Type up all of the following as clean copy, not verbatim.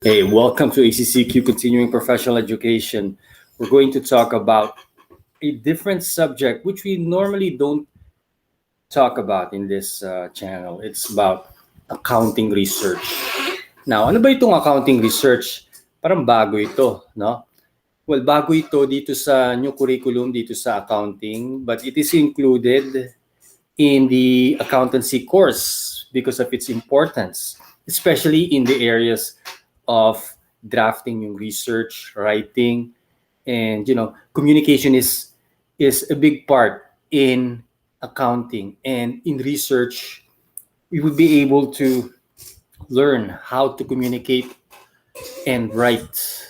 Hey, welcome to ACCQ Continuing Professional Education. We're going to talk about a different subject which we normally don't talk about in this channel. It's about accounting research. Now, ano ba itong accounting research? Parang bago ito, no? Well, bago ito dito sa new curriculum dito sa accounting, but it is included in the accountancy course because of its importance, especially in the areas of drafting yung research, writing, and communication is a big part in accounting. And in research, we would be able to learn how to communicate and write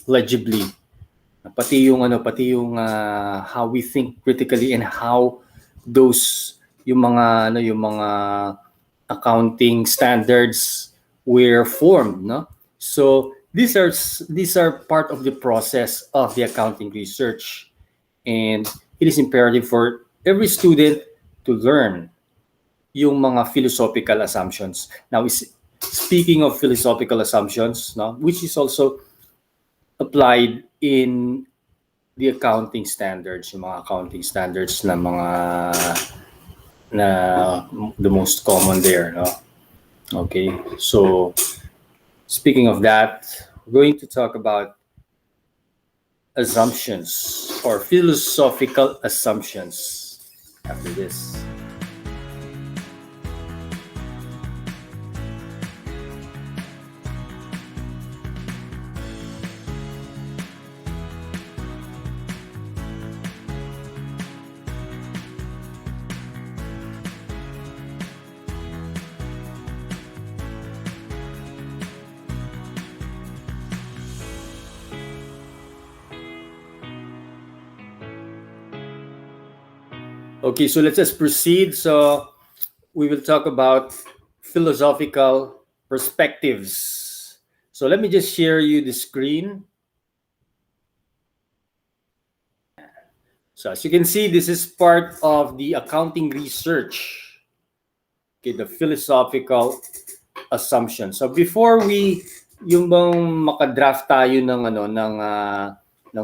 legibly. Pati yung how we think critically and how those yung mga accounting standards were formed, no? So these are part of the process of the accounting research, and it is imperative for every student to learn yung mga philosophical assumptions. Now, speaking of philosophical assumptions, no, which is also applied in the accounting standards, yung mga accounting standards na the most common there, no? Okay, so speaking of that, we're going to talk about assumptions or philosophical assumptions after this. Okay, so let's just proceed. So we will talk about philosophical perspectives. So let me just share you the screen. So as you can see, this is part of the accounting research. Okay, the philosophical assumption. So before yung bang makadraft tayo ng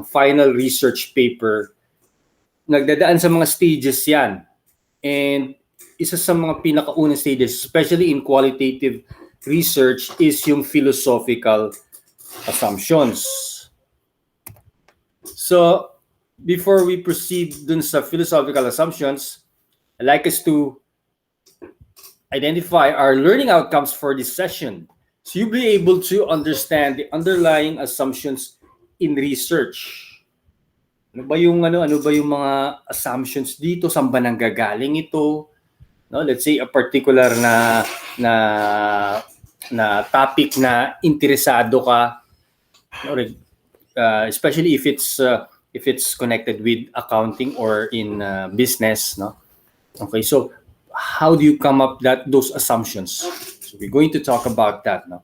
final research paper, nagdadaan sa mga stages yan. And isa sa mga pinakaunang stages, especially in qualitative research, is yung philosophical assumptions. So, before we proceed dun sa philosophical assumptions, I'd like us to identify our learning outcomes for this session. So you'll be able to understand the underlying assumptions in research. Ano ba yung mga assumptions dito? Saan ba nanggagaling ito? No, let's say a particular na topic na interesado ka, especially if it's connected with accounting or in business, no? Okay, so how do you come up those assumptions? So we're going to talk about that, no?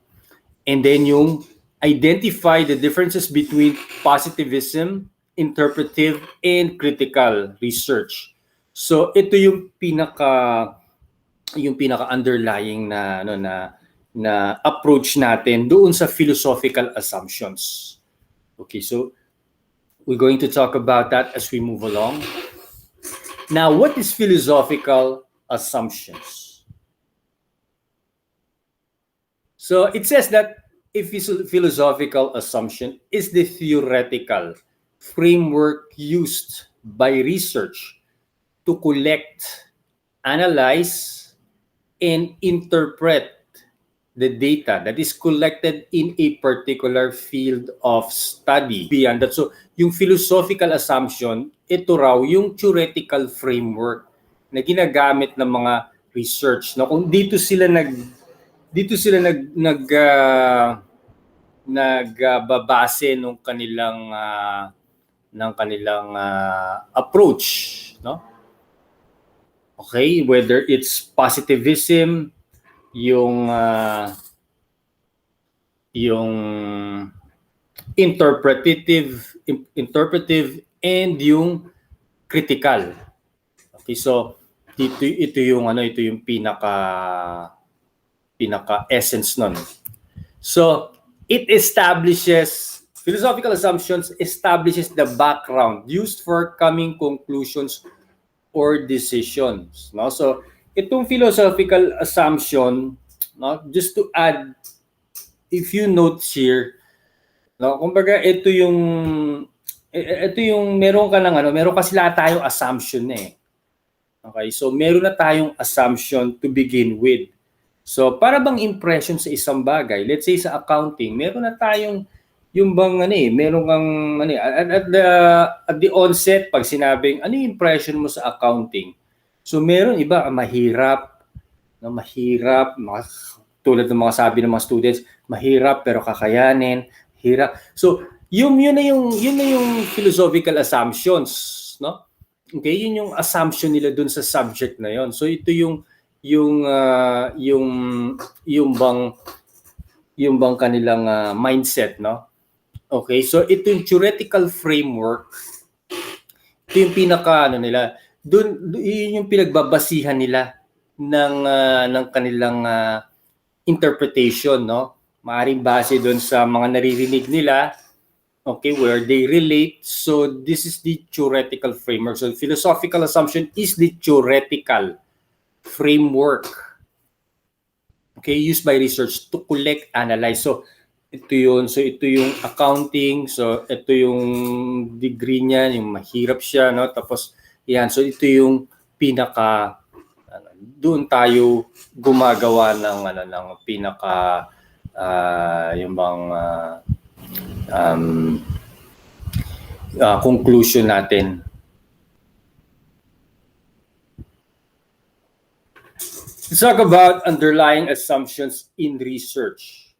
And then yung identify the differences between positivism, interpretive, and critical research. So ito yung pinaka underlying na approach natin doon sa philosophical assumptions. Okay, so we're going to talk about that as we move along. Now, what is philosophical assumptions? So it says that a philosophical assumption is the theoretical framework used by research to collect, analyze, and interpret the data that is collected in a particular field of study. Beyond that, so yung philosophical assumption, ito raw yung theoretical framework na ginagamit ng mga research. No? Kung dito sila nagbabase ng kanilang approach, no? Okay, whether it's positivism, yung interpretive and yung critical. Okay, so ito yung pinaka essence nun. So it establishes, philosophical assumptions establishes the background used for coming conclusions or decisions. No? So itong philosophical assumption, no, just to add a few notes here, no, kumbaga ito yung meron ka ng meron kasi lahat tayong assumption eh. Okay, so meron na tayong assumption to begin with. So para bang impression sa isang bagay, let's say sa accounting, meron na tayong yung bang meron kang at the onset pag sinabing ano yung impression mo sa accounting. So meron iba mahirap, tulad ng mga sabi ng mga students, mahirap pero kakayanin, hirap. So yun na yung philosophical assumptions, no? Okay, yun yung assumption nila dun sa subject na yon. So ito yung bang kanilang mindset, no? Okay, so ito yung theoretical framework. Ito yung pinaka nila. Yun yung pinagbabasihan nila ng kanilang interpretation, no? Maaring base doon sa mga naririnig nila, okay, where they relate. So this is the theoretical framework. So philosophical assumption is the theoretical framework, okay, used by research to collect, analyze. So ito yun. So ito yung accounting. So ito yung degree niya, yung mahirap siya, no? Tapos yan. So ito yung pinaka doon tayo gumagawa ng pinaka yung bang conclusion natin. Let's talk about underlying assumptions in research.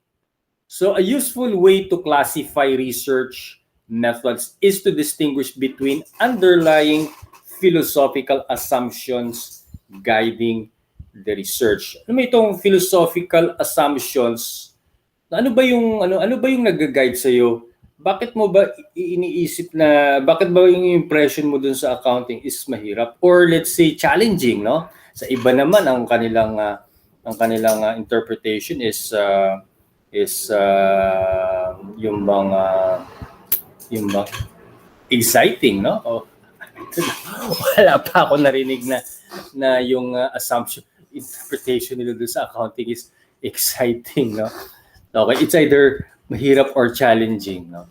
So a useful way to classify research methods is to distinguish between underlying philosophical assumptions guiding the research. Ano ba itong philosophical assumptions? Ano ba yung nag-guide sa iyo? Bakit mo ba iniisip na bakit ba yung impression mo dun sa accounting is mahirap or let's say challenging, no? Sa iba naman ang kanilang interpretation is yung bang exciting, no? Oh. Wala pa ako narinig na yung assumption interpretation nila doon sa accounting is exciting, no? Okay, it's either mahirap or challenging, no?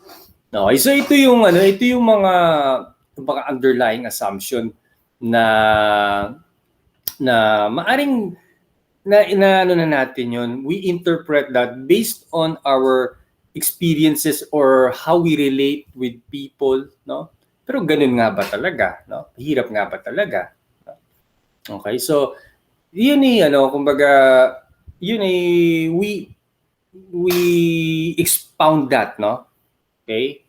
Okay, so ito yung mga underlying assumption na maaring na natin yun. We interpret that based on our experiences or how we relate with people, no? Pero ganun nga ba talaga, no? Hirap nga ba talaga? Okay, so yun kumbaga yun we expound that, no? Okay?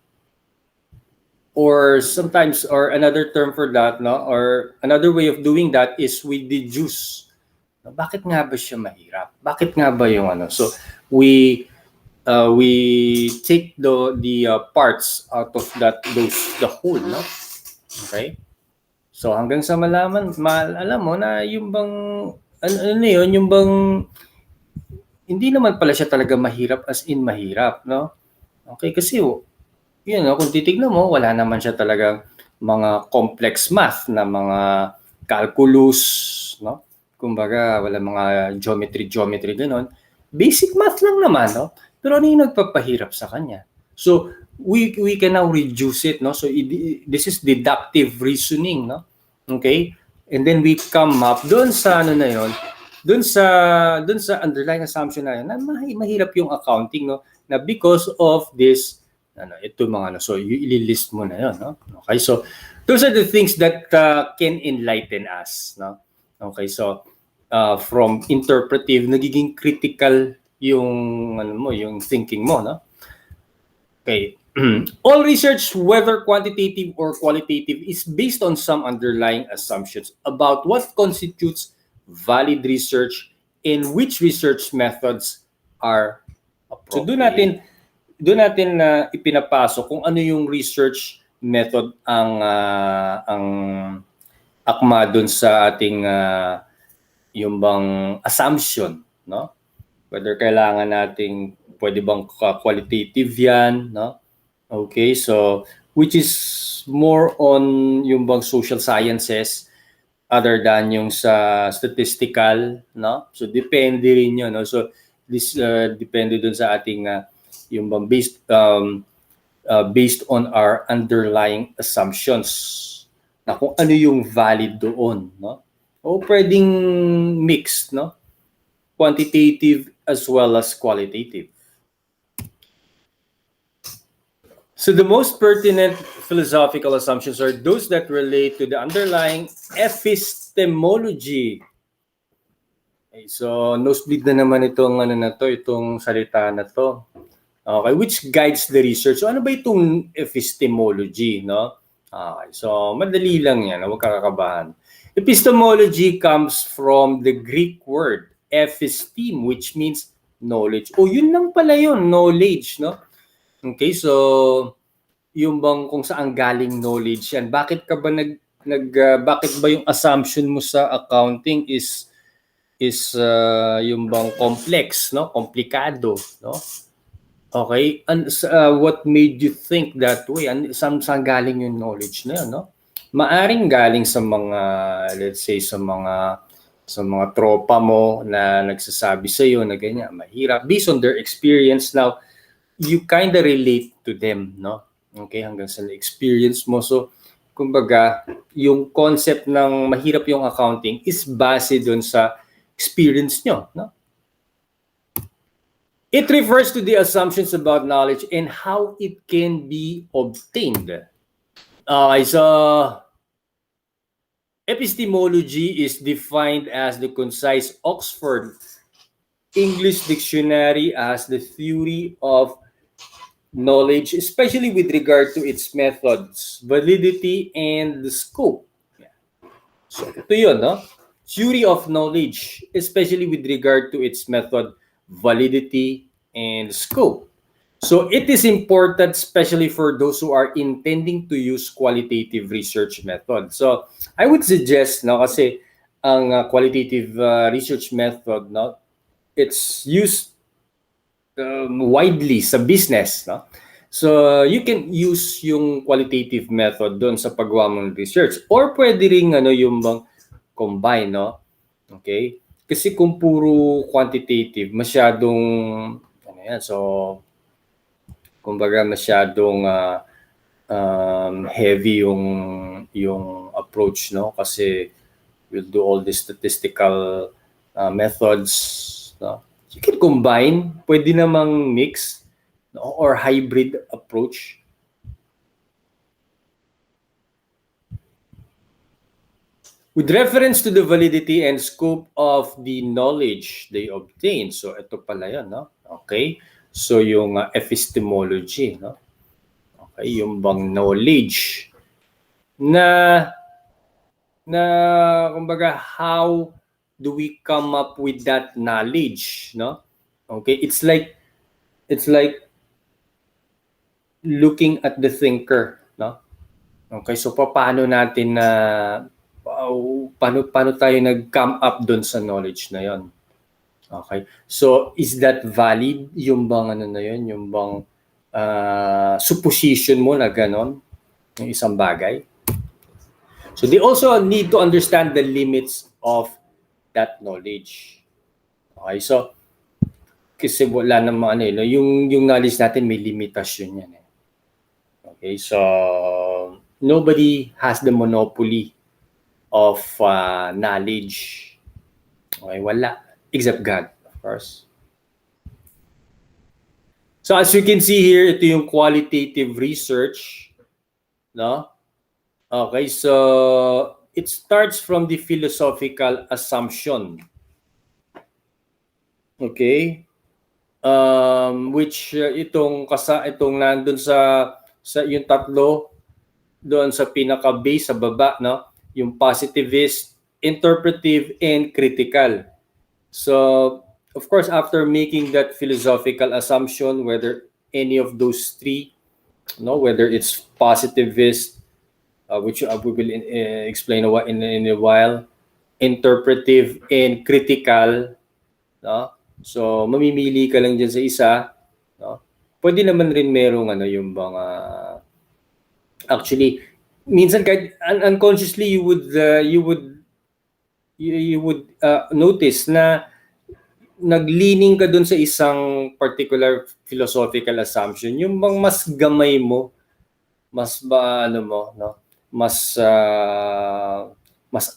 Or sometimes, or another term for that, no? Or another way of doing that is we deduce. Bakit nga ba siya mahirap? Bakit nga ba yung So we take the parts out of the whole, no? Okay? So hanggang sa alam mo na yung bang yung bang hindi naman pala siya talaga mahirap as in mahirap, no? Okay, kasi yun, no, kung titignan mo, wala naman siya talagang mga complex math na mga calculus, no? Kumbaga, wala mga geometry ganon. Basic math lang naman, no? Pero ano yung nagpapahirap sa kanya? So we can now reduce it, no? So this is deductive reasoning, no? Okay? And then we come up doon sa doon sa underlying assumption na yun, na mahirap yung accounting, no? Na because of this ito mga so i-list mo na yun, no? Okay? So those are the things that can enlighten us, no? Okay, so from interpretive, nagiging critical yung yung thinking mo, no? Okay. All research, whether quantitative or qualitative, is based on some underlying assumptions about what constitutes valid research and which research methods are appropriate. So doon natin ipinapasok kung ano yung research method ang akma doon sa ating yung bang assumption, no? Whether kailangan nating pwede bang qualitative yan, no? Okay, so which is more on yung bang social sciences other than yung sa statistical, no? So depende rin yun, no? So this depende dun sa ating yung bang based on our underlying assumptions na kung ano yung valid doon, no? O pwedeng mixed, no? Quantitative as well as qualitative. So the most pertinent philosophical assumptions are those that relate to the underlying epistemology. Okay, so nosebleed na naman itong itong salita na to. Okay, which guides the research. So ano ba itong epistemology, no? Okay, so madali lang yan, huwag kakakabahan. Epistemology comes from the Greek word episteme, which means knowledge. O yun lang pala yun, knowledge, no? Okay, so yung bang kung saan galing knowledge yan. Bakit ka ba bakit ba yung assumption mo sa accounting is yung bang complex, no? Komplikado, no? Okay, and what made you think that way? Saan galing yung knowledge na yun, no? Maaring galing sa mga, let's say, sa mga tropa mo na nagsasabi sa iyo na ganyan, mahirap. Based on their experience now, you kind of relate to them, no? Okay, hanggang sa experience mo. So, kumbaga, yung concept ng mahirap yung accounting is base dun sa experience nyo, no? It refers to the assumptions about knowledge and how it can be obtained. So epistemology is defined as the concise Oxford English Dictionary as the theory of knowledge, especially with regard to its methods, validity, and the scope. So ito yun, no? Theory of knowledge, especially with regard to its method, validity, and scope. So it is important, especially for those who are intending to use qualitative research method. So I would suggest, no, kasi ang qualitative research method, no, it's used widely sa business, no? So you can use yung qualitative method doon sa paggawa ng research, or pwede ring yung bang combine, no? Okay? Kasi kung puro quantitative, masyadong so kumbaga masyadong heavy yung approach, no? Kasi we'll do all the statistical methods, no? You can combine, pwede namang mix, no? Or hybrid approach. With reference to the validity and scope of the knowledge they obtain. So ito pala yan, no? Okay? So yung epistemology, no? Okay, yung bang knowledge na kumbaga how do we come up with that knowledge, no? Okay, it's like looking at the thinker, no? Okay, so paano natin paano tayo nag-come up doon sa knowledge na yon? Okay, so is that valid yung bang na yon, yung bang supposition mo na ganon yung isang bagay? So they also need to understand the limits of that knowledge. Okay, so kasi wala namang no? yung knowledge natin may limitasyon yan. Okay, so nobody has the monopoly of knowledge. Okay, wala. Except God, of course. So as you can see here, ito yung qualitative research, no? Okay, so it starts from the philosophical assumption. Okay? Which itong nandun sa yung tatlo doon sa pinaka-base sa baba, no? Yung positivist, interpretive, and critical. So, of course, after making that philosophical assumption, whether any of those three, no, whether it's positivist, which we will explain in a while, interpretive and critical, no? So mamimili ka lang dyan sa isa, no? Pwede naman rin merong yung mga actually minsan kahit unconsciously you would notice na nagleaning ka dun sa isang particular philosophical assumption, yung bang mas gamay mo, mas ba no, mas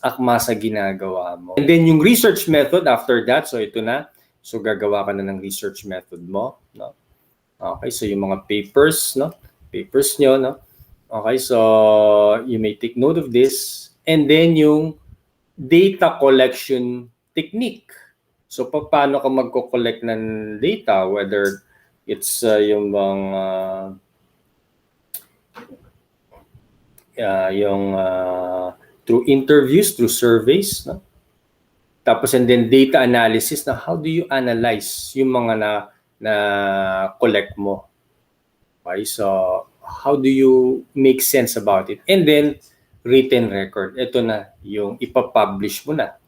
akma sa ginagawa mo. And then yung research method after that, so ito na. So gagawa ka na ng research method mo, no? Okay, so yung mga papers, no? Papers nyo, no? Okay, so you may take note of this. And then yung data collection technique. So paano ka magko-collect ng data, whether it's yung bang through interviews, through surveys, no? Tapos and then data analysis, na how do you analyze yung mga na collect mo? Okay, so how do you make sense about it? And then written record. Ito na yung ipapublish mo na.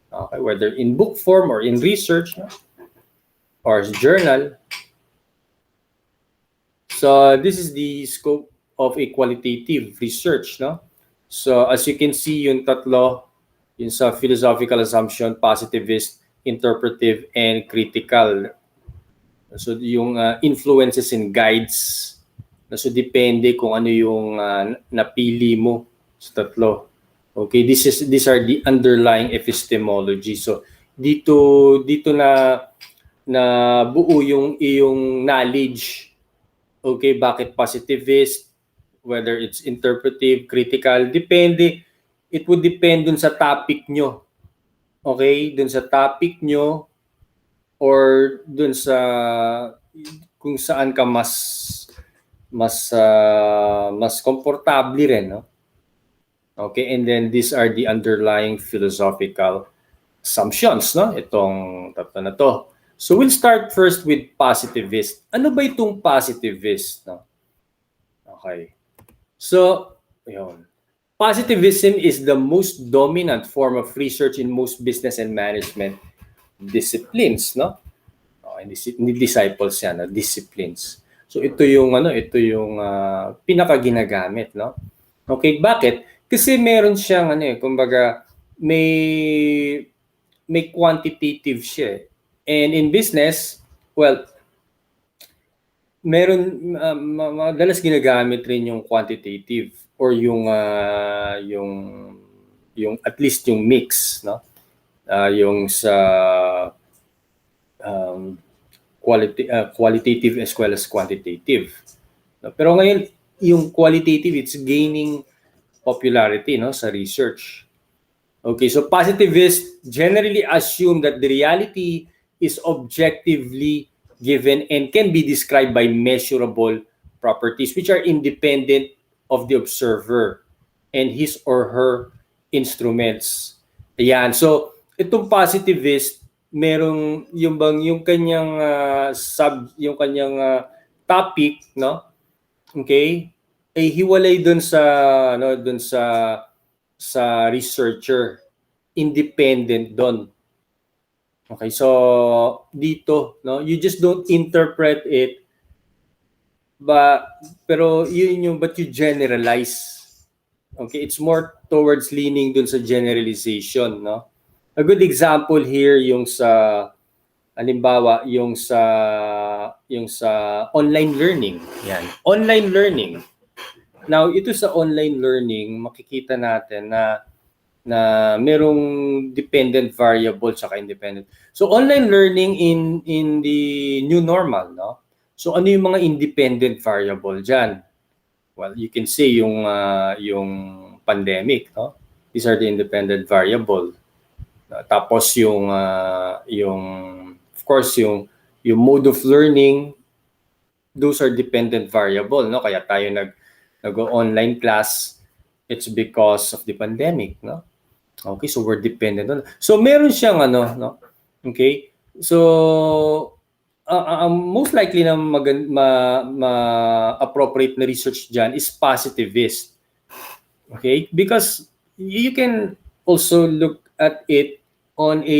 Okay, whether in book form or in research, no? Or journal. So this is the scope of a qualitative research, no? So as you can see, yung tatlo, yung sa philosophical assumption, positivist, interpretive, and critical. So yung influences and guides. So depende kung ano yung napili mo sa tatlo. Okay, these are the underlying epistemology. So dito na buo yung iyong knowledge. Okay, bakit positivist, whether it's interpretive, critical, depende. It would depend dun sa topic nyo. Okay, dun sa topic nyo or dun sa kung saan ka mas komportable rin, no? Okay, and then these are the underlying philosophical assumptions, no? Itong tatlo na to. So we'll start first with positivist. Ano ba itong positivist, no? Okay. So, yun. Positivism is the most dominant form of research in most business and management disciplines, no? Okay, hindi disciples yan, disciplines. So ito yung pinaka ginagamit, no? Okay, bakit? Kasi meron siyang kumbaga may quantitative siya. And in business, well, meron madalas ginagamit rin yung quantitative or yung at least yung mix, no? Yung sa qualitative as well as quantitative. Pero ngayon, yung qualitative, it's gaining popularity, no, sa research. Okay, so positivists generally assume that the reality is objectively given and can be described by measurable properties which are independent of the observer and his or her instruments. Ayan, so itong positivist, merong yung kanyang topic, no? Okay? Ay hiwalay doon sa researcher, independent doon. Okay, so dito, no, you just don't interpret it, but you generalize. Okay, it's more towards leaning dun sa generalization, no? A good example here yung sa halimbawa yung sa online learning. Yan, online learning. Now, ito sa online learning, makikita natin na merong dependent variable saka independent. So online learning in the new normal, no? So ano yung mga independent variable diyan? Well, you can say yung pandemic, no? These are the independent variable. Tapos yung of course yung mode of learning, those are dependent variable, no? Kaya tayo nag-online class, it's because of the pandemic, no? Okay, so we're dependent on. So meron siyang no? Okay? So most likely na appropriate na research dyan is positivist. Okay? Because you can also look at it on a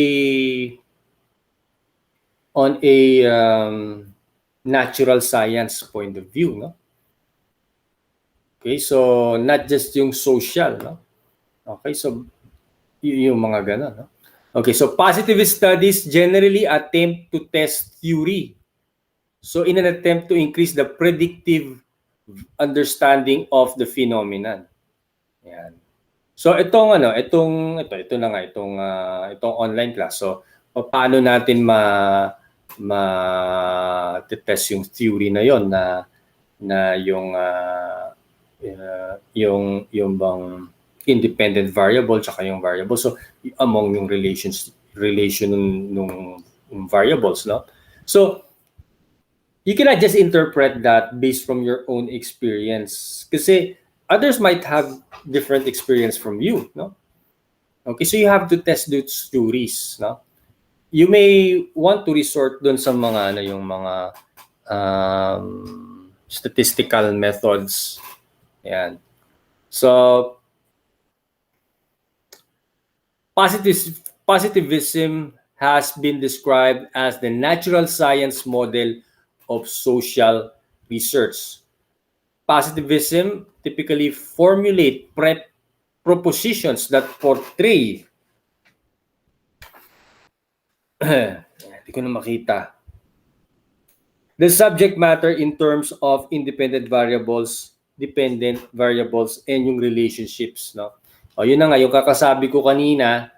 natural science point of view, no? Okay, so not just yung social, no? Okay, so yung mga ganun, no? Okay, so positivist studies generally attempt to test theory. So in an attempt to increase the predictive understanding of the phenomenon. Yan. So ito na nga itong online class. So paano natin test yung theory na yon na yung bang independent variable tsaka yung variable. So among yung relation nung variables, no? So you cannot just interpret that based from your own experience kasi others might have different experience from you, no? Okay, so you have to test those theories, no? You may want to resort dun sa mga yung mga statistical methods. Yan. So positivism has been described as the natural science model of social research. Positivism typically formulate propositions that portray hindi ko na makita the subject matter in terms of independent variables, dependent variables, and yung relationships, no? O yun na nga, yung kakasabi ko kanina,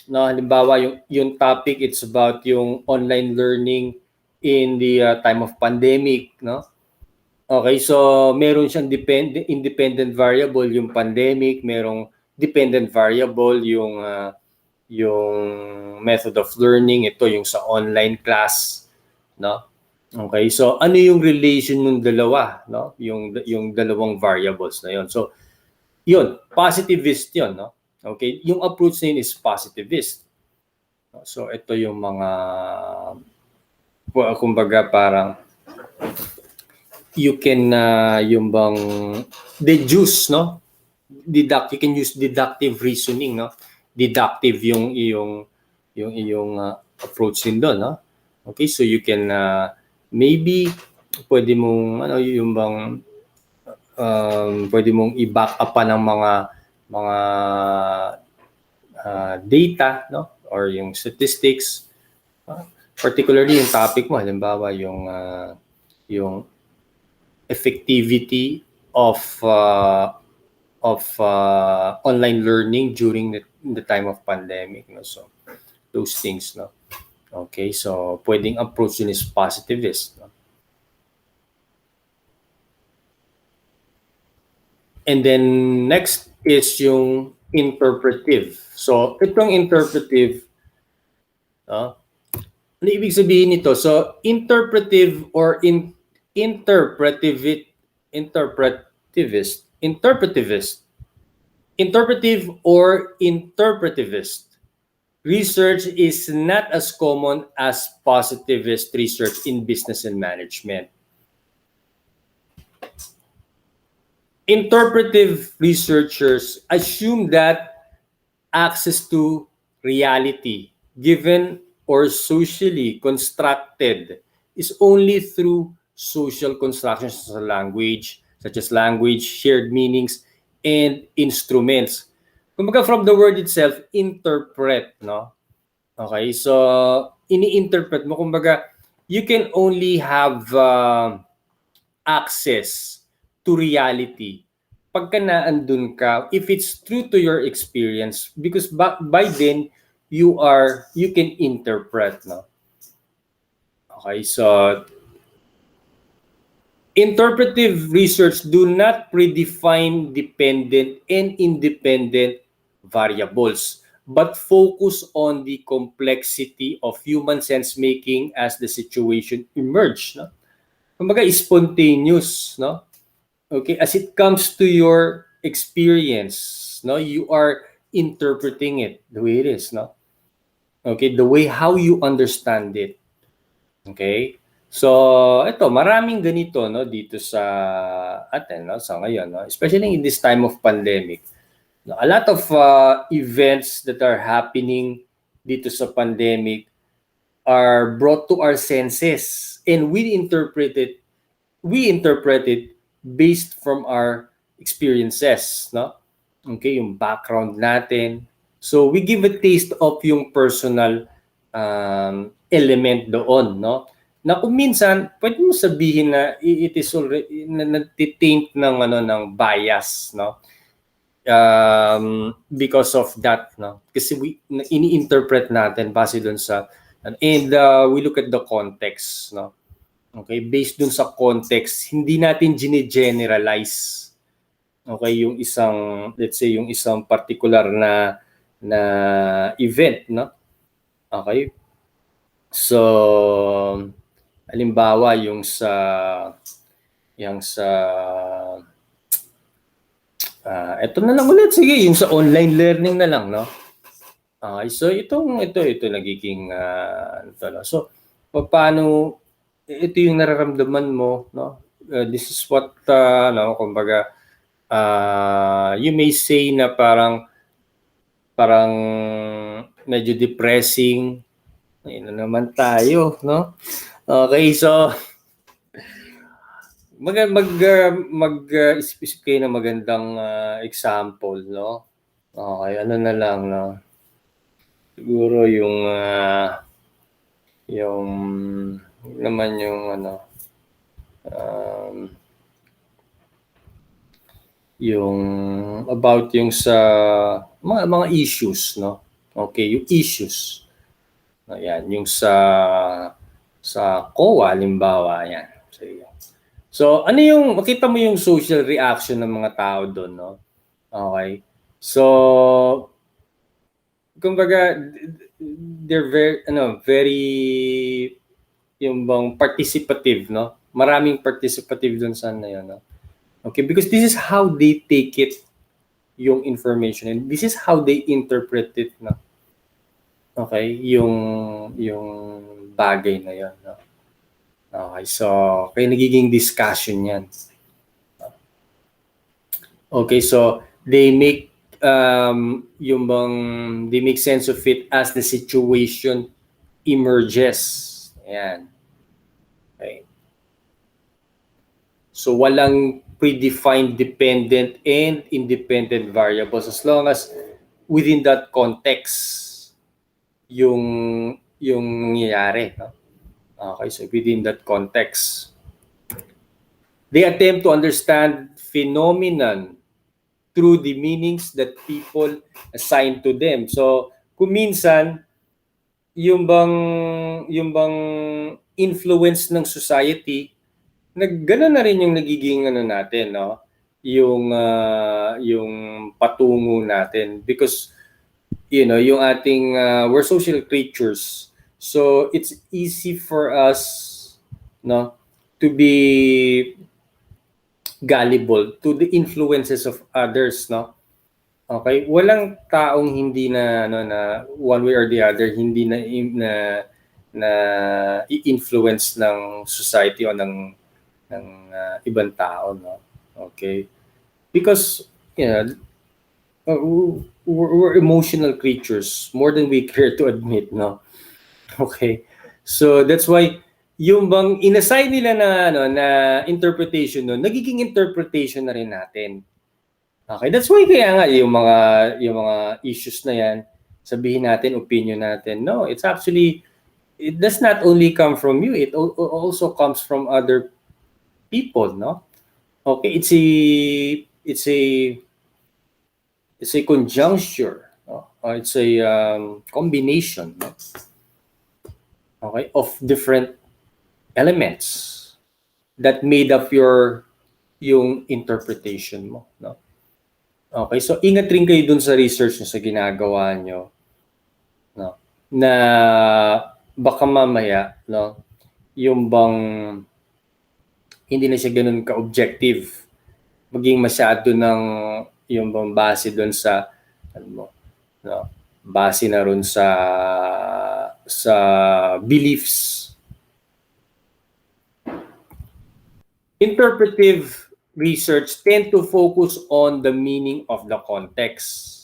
no, halimbawa yung topic, it's about yung online learning in the time of pandemic, no? Okay, so meron siyang independent variable yung pandemic, merong dependent variable yung method of learning, ito yung sa online class, no? Okay, so ano yung relation ng dalawa, no? Yung dalawang variables na yon. So, yun, positivist yun, no? Okay, yung approach na yun is positivist. So, ito yung mga kumbaga parang you can yung bang deduce, no? You can use deductive reasoning, no? Deductive yung approach din doon, no? Okay, so you can maybe pwede mong yung bang pwede mong i-back up pa ng mga data, no? Or yung statistics, particularly yung topic mo, halimbawa yung effectivity of online learning during the time of pandemic, no? So those things, no? Okay, so pwedeng approach yun is positivist, no? And then next is yung interpretive. So itong interpretive, ano ibig sabihin nito? So interpretive or interpretive or interpretivist research is not as common as positivist research in business and management. Interpretive researchers assume that access to reality, given or socially constructed, is only through social constructions such as language, shared meanings, and instruments. Kumbaga from the word itself, interpret, no? Okay, so ini-interpret mo, kumbaga you can only have access to reality pagka naandun ka, if it's true to your experience, because by then you can interpret, no? Okay, so interpretive research do not predefine dependent and independent variables, but focus on the complexity of human sense making as the situation emerge, no? Kumbaga spontaneous, no? Okay, as it comes to your experience, no, you are interpreting it the way it is, no? Okay, the way how you understand it. Okay? So, ito, maraming ganito, no, dito sa atin, no, sa ngayon, no, especially in this time of pandemic. No, a lot of events that are happening dito sa pandemic are brought to our senses and we interpret it based from our experiences, no? Okay, yung background natin. So we give a taste of yung personal element doon, no? Na kung minsan pwede mo sabihin na it is already natitaint ng ng bias, no? Because of that, no? Kasi ini-interpret natin base doon sa and we look at the context, no? Okay, based dun sa context, hindi natin gine-generalize. Okay, yung isang, let's say, yung isang particular na event, no? Okay? So, halimbawa, eto na lang ulit, sige, yung sa online learning na lang, no? Okay, so ito nagiging, so, paano, ito yung nararamdaman mo, no? This is what, kumbaga, you may say na parang medyo depressing. Ayun na naman tayo, no? Okay, so mag-isip kayo ng magandang example, no? Okay, ano na lang, no? Siguro yung naman yung yung about yung sa mga issues, no? Okay, yung issues. Ayan, yung sa COA, halimbawa, ayan. So, ano yung, makita mo yung social reaction ng mga tao doon, no? Okay. So, kumbaga, they're very, yung bang participative, no? Maraming participative doon sa yun, no? Okay, because this is how they take it, yung information, and this is how they interpret it, no? Okay, yung bagay na yun, no? Okay, so kaya nagiging discussion yan. Okay, so they make they make sense of it as the situation emerges. Ayan. Okay. So walang predefined dependent and independent variables as long as within that context yung nangyayari, no? Okay, so within that context, they attempt to understand phenomenon through the meanings that people assign to them. So, kung minsan, yung bang influence ng society, gano'n na rin yung nagiging natin, no? Yung patungo natin. Because, yung ating, we're social creatures. So, it's easy for us, no, to be gullible to the influences of others, no? Okay, walang taong hindi na one way or the other hindi na i-influence ng society o ng ibang tao, no? Okay? Because we're emotional creatures more than we care to admit, no? Okay. So that's why yung bang inassign nila na interpretation no, nagiging interpretation na rin natin. Okay, that's why kaya nga yung mga issues na yan, sabihin natin, opinion natin, no, it does not only come from you, it also comes from other people, no? Okay, it's a conjuncture, no? It's a combination, no? Okay, of different elements that made up yung interpretation mo, no? Okay, so ingat rin kayo dun sa research nyo, sa ginagawa nyo, no? Na baka mamaya, no, yung bang hindi na siya ganun ka-objective, maging masyado ng yung bang base dun sa no, base na rin sa beliefs. Interpretive research tend to focus on the meaning of the context.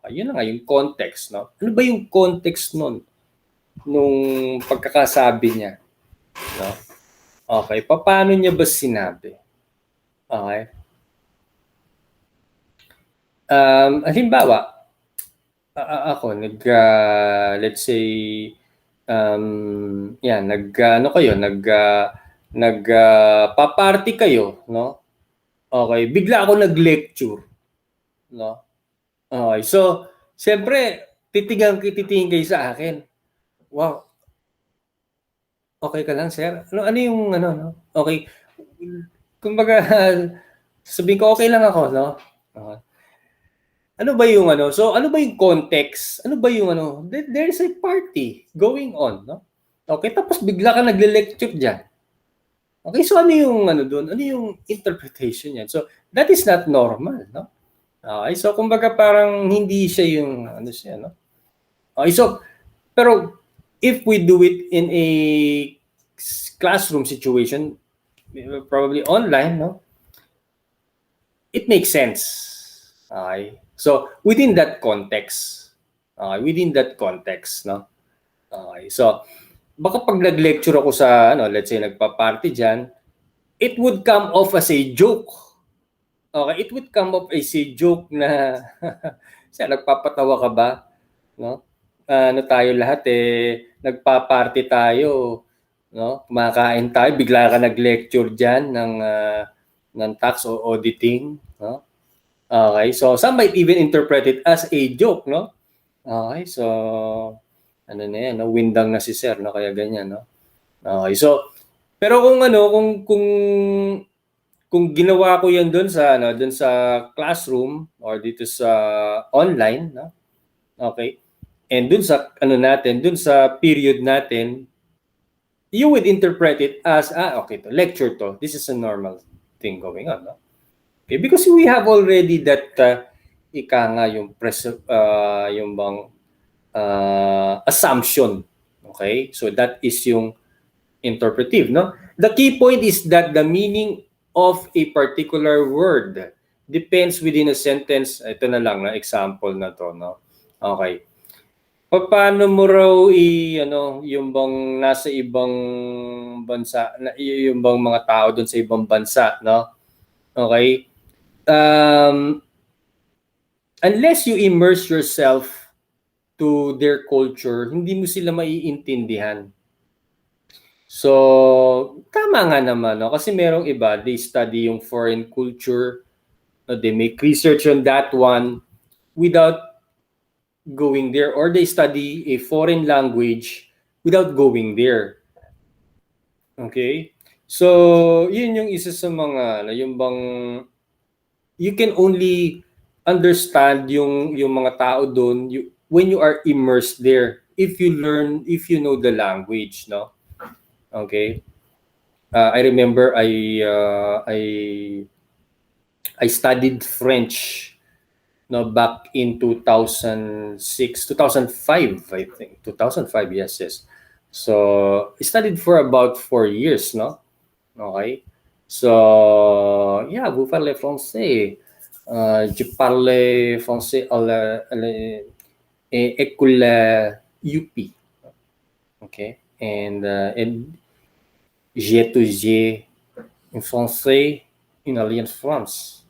Ayun na nga, yung context, no? Ano ba yung context nun? Nung pagkakasabi niya? No? Okay, paano niya ba sinabi? Okay. Halimbawa, ako let's say yan ano kayo pa-party kayo, no? Okay, bigla ako nag-lecture, no? Okay, so siyempre titingin kayo sa akin. Wow, okay ka lang, sir? Ano yung ano, no? Okay. Kumbaga, sabihin ko okay lang ako, no? Okay. Ano ba yung ano? So ano ba yung context? Ano ba yung ano? There's a party going on, no? Okay, tapos bigla ka nagle-lecture diyan. Okay, so ano yung ano doon? Ano yung interpretation niyan? So that is not normal, no? Okay, so kumbaga parang hindi siya yung ano siya, no? Okay, so pero if we do it in a classroom situation, probably online, no? It makes sense. Okay? So within that context, no? Okay. So baka pag nag-lecture ako sa ano, let's say nagpa-party diyan, it would come off as a joke. Okay, it would come off as a joke na siya nagpapatawa ka ba, no? Ano tayo lahat nagpa-party tayo, no? Kumakain tayo, bigla ka nag-lecture diyan ng tax o auditing, no? Okay, so some might even interpret it as a joke, no? Okay, so ano na yan, no? Windang na si sir, no? Kaya ganyan, no? Okay, so pero kung ano, kung ginawa ko yan doon sa ano, doon sa classroom or dito sa online, no? Okay? And doon sa ano natin, doon sa period natin, you would interpret it as okay, to lecture to. This is a normal thing going on, no? Okay, because we have already that ika nga yung bang assumption. Okay? So that is yung interpretive, no? The key point is that the meaning of a particular word depends within a sentence. Ito na lang na example na to, no? Okay. Paano mo raw ano, yung bang nasa ibang bansa, yung bang mga tao doon sa ibang bansa, no? Okay? Unless you immerse yourself to their culture, hindi mo sila maiintindihan. So, tama nga naman, no? Kasi merong iba, they study yung foreign culture, they make research on that one without going there, or they study a foreign language without going there. Okay? So, yun yung isa sa mga, yung bang, you can only understand yung mga tao doon when you are immersed there, if you know the language, no? Okay? I remember I studied French, no, back in 2006, 2005, I think. 2005, yes. So, I studied for about 4 years, no? Okay? So, yeah, vous parlez français. Je parle français à l'école UP. Okay? And j'ai étudié en français in Alliance France.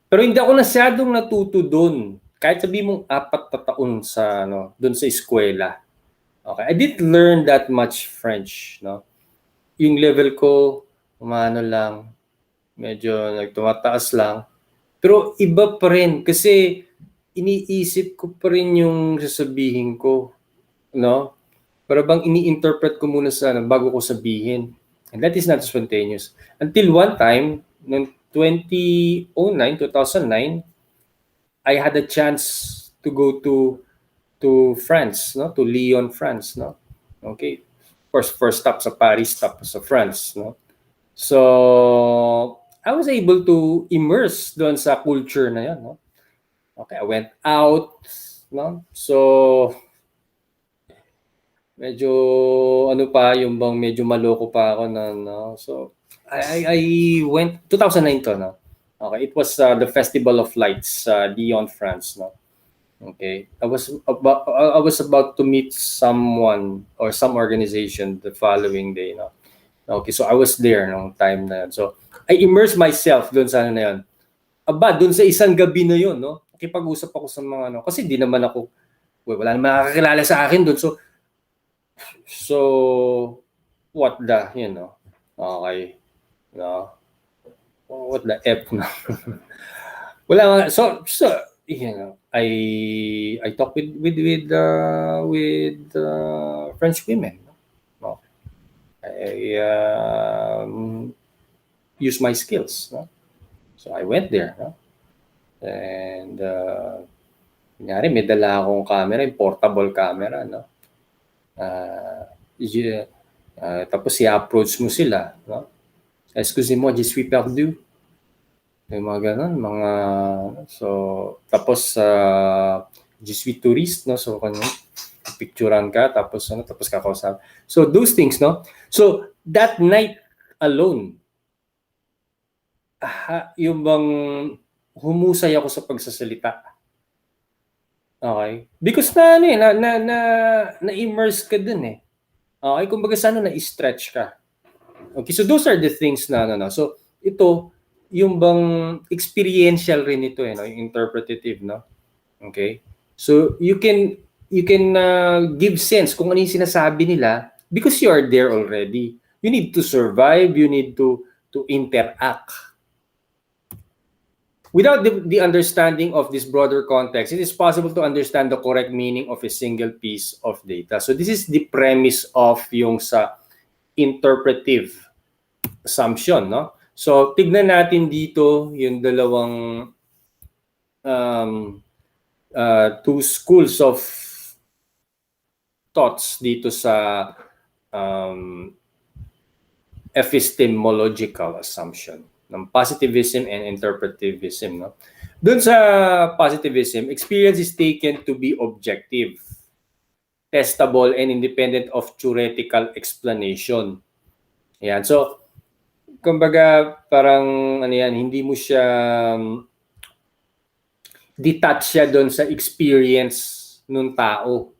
Pero hindi ako masyadong natuto doon. Kahit sabi mong 4 na taon sa ano, doon sa eskwela. Okay, I didn't learn that much French, no. Yung level ko umano lang, medyo nagtumataas lang. Pero iba pa rin kasi iniisip ko pa rin yung sasabihin ko, no? Para bang ini-interpret ko muna sa bago ko sabihin. And that is not spontaneous. Until one time, noong 2009, I had a chance to go to France, no? To Lyon, France, no? Okay. First stop sa Paris, stop sa France, no? So, I was able to immerse doon sa culture na yan, no? Okay, I went out, no? So, medyo ano pa, yung bang medyo maloko pa ako na, no? So, I went, 2009 to, no? Okay, it was the Festival of Lights, Lyon, France, no? Okay, I was about to meet someone or some organization the following day, no. Okay, so I was there nung time na yun. So I immersed myself doon sa ano na yun. Aba, doon sa isang gabi na yun, no. Nakipag-usap ako sa mga ano, kasi di naman ako, wala naman nakakilala sa akin doon. So what the, okay, no. What the F, no. Wala, so I talk with French women. No? I use my skills. No? So I went there. No? And kunyari, may dala akong camera, yung portable camera. No? Tapos i-approach mo sila. No? Excusez-moi, je suis perdu. Yung mga ganun, so, tapos, je suis touriste, no? So, picturean ka, tapos kakausap. So, those things, no? So, that night alone, yung bang humusay ako sa pagsasalita. Okay? Because na-immerse ka dun eh. Okay? Kumbaga sana na-stretch ka. Okay, so those are the things na. So, ito, yung bang experiential rin ito no, yung interpretative, no? Okay? So you can give sense kung ano yung sinasabi nila because you are there already. You need to survive, you need to interact. Without the understanding of this broader context, it is possible to understand the correct meaning of a single piece of data. So this is the premise of yung sa interpretive assumption, no? So, tignan natin dito yung dalawang two schools of thoughts dito sa epistemological assumption ng positivism and interpretivism. No? Doon sa positivism, experience is taken to be objective, testable, and independent of theoretical explanation. Yan. So, kumbaga parang ano yan, hindi mo siya detach siya doon sa experience nung tao.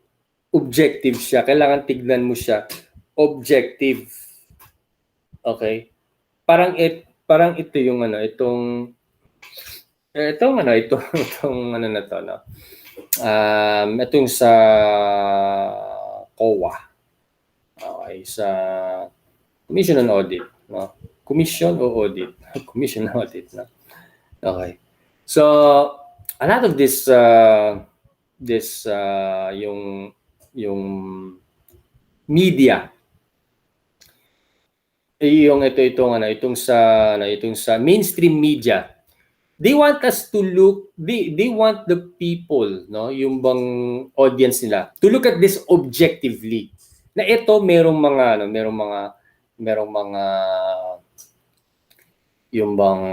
Objective siya. Kailangan tignan mo siya objective. Okay? Parang ito yung ano, itong ano na to, no. Itong sa COA. Okay, sa Commission on Audit, no. Commission o audit? Commission audit, no? Okay. So, a lot of this yung media, itong sa mainstream media, they want us to look, they want the people, no, yung bang audience nila, to look at this objectively. Na ito merong mga yung bang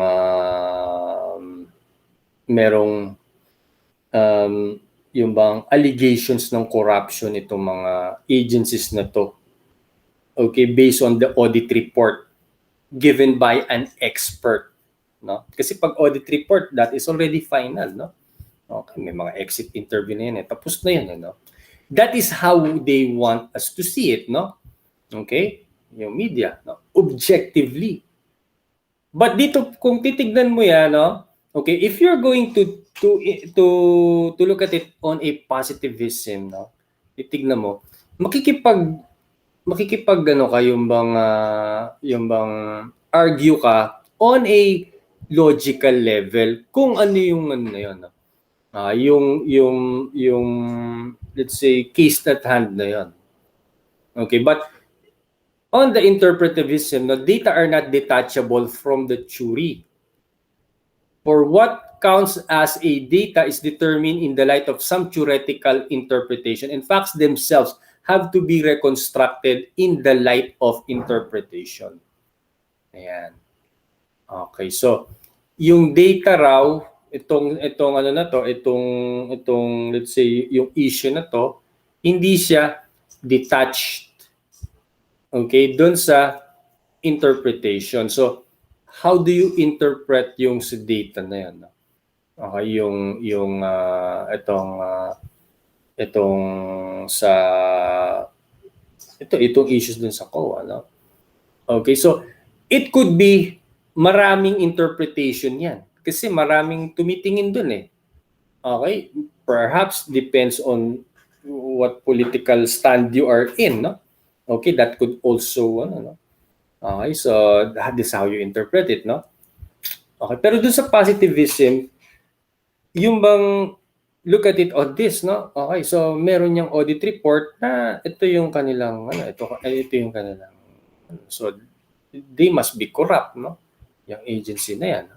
yung bang allegations ng corruption itong mga agencies na to. Okay, based on the audit report given by an expert, no? Kasi pag audit report, that is already final, no? Okay, may mga exit interview na yan, tapos na yan, no? That is how they want us to see it, no? Okay? Yung media, no? Objectively. But dito, kung titignan mo yan, no? Okay, if you're going to look at it on a positivism, no? Titignan mo, makikipag ano ka, yung bang argue ka on a logical level kung ano yung ano na yun, no? Yung let's say case at hand na yun. Okay, but on the interpretivism, the data are not detachable from the theory. For what counts as a data is determined in the light of some theoretical interpretation, and facts themselves have to be reconstructed in the light of interpretation. Ayan. Okay, so yung data raw, itong ano na to, itong let's say yung issue na to, hindi siya detached. Okay, doon sa interpretation. So, how do you interpret yung sa data na yan? Okay, itong sa itong issues dun sa COA, no? Okay, so it could be maraming interpretation yan. Kasi maraming tumitingin dun eh. Okay? Perhaps depends on what political stand you are in, no? Okay, that could also, ano, no? Okay, so that is how you interpret it, no? Okay, pero dun sa positivism, yung bang look at it on this, no? Okay, so meron yung audit report na ito yung kanilang, ano, ito yung kanilang, so they must be corrupt, no? Yung agency na yan.